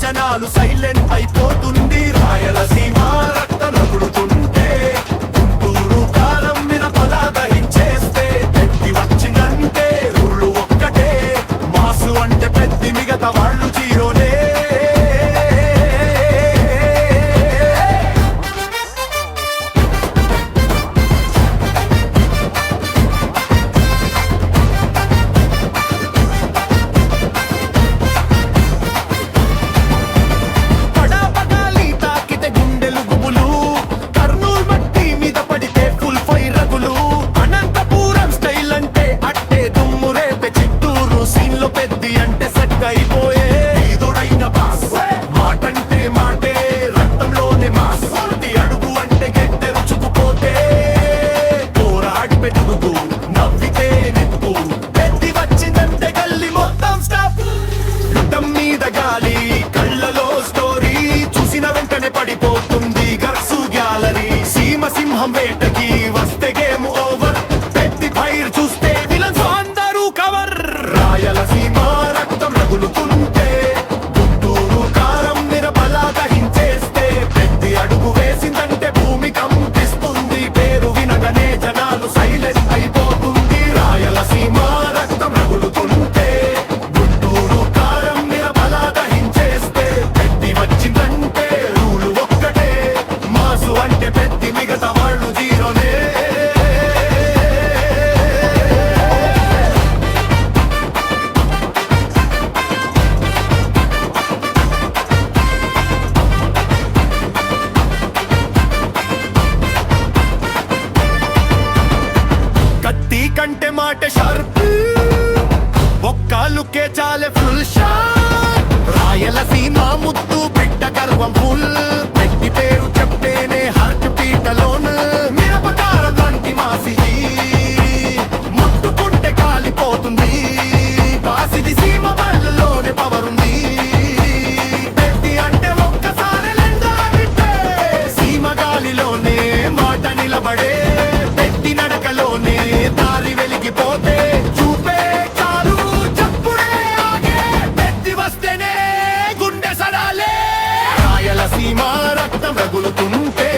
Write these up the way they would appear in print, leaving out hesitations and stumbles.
జనాలు సైలెంట్ అయిపోతుంది. రాయలసీమ రక్తం రగులుతుంటే గుంటూరు కారం మిరపలా దహించేస్తే పెద్ది వచ్చిందంటే రూళ్ళు ఒక్కటే. మాసు అంటే పెద్ది, మిగతా వాళ్ళు జీరోలే. పడిపోతుంది గర్సు గ్యాలరీ. సీమ సింహం వేటకి వస్తే గేమ్ ఓవర్. పెద్ది ఫైర్ చూస్తే విలన్స్ అందరూ కవర్. రాయలసీమ రక్తం రగులుతుంటే గుంటూరు కారం మిరపలా దహించేస్తే పెద్ది అడుగు వేసిందంటే భూమి కంపిస్తుంది. పేరు వినగనే జనాలు సైలెంట్ అయిపోతుంది. రాయలసీమ రక్తం రగులుతుంటే గుంటూరు కారం మిరపలా దహించేస్తే పెద్ది వచ్చిందంటే అంటే పెద్ది, మిగతా వాళ్ళు జీరోనే. కత్తి కంటే మాట షార్ప్, ఒక్కలుకే చాలే ఫుల్ షాట్. రాయలసీమ ముద్దు బిడ్డ గర్వం ఫుల్. పెద్ది పేరు చెప్తేనే హార్ట్ పీటలోన్. మిరపకారం లాంటి మాసిది ముట్టుకుంటే కాలిపోతుంది. కాసిది సీమ వాళ్ళలోనే పవరుంది. పెద్ది అంటే ఒక్కసారి లెండాగితే సీమ గాలిలోనే మాట నిలబడే. పెద్ది నడకలోనే దారి వెలిగిపోతే చూపే చాలు చప్పుడే ఆగే. పెద్ది వస్తేనే గుండె సడాలే. రాయలసీమ రక్తం రగులుతుంటే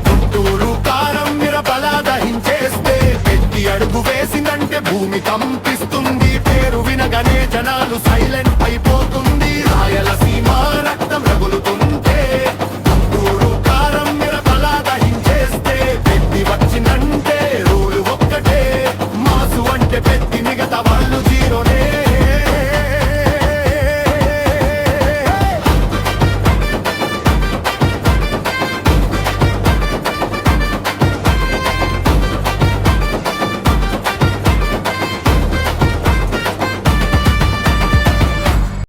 గుంటూరు కారం మిరపలా దహించేస్తే పెద్ది అడుగు వేసిందంటే భూమి కంపిస్తుంది. పేరు వినగానే జనాలు సైలెంట్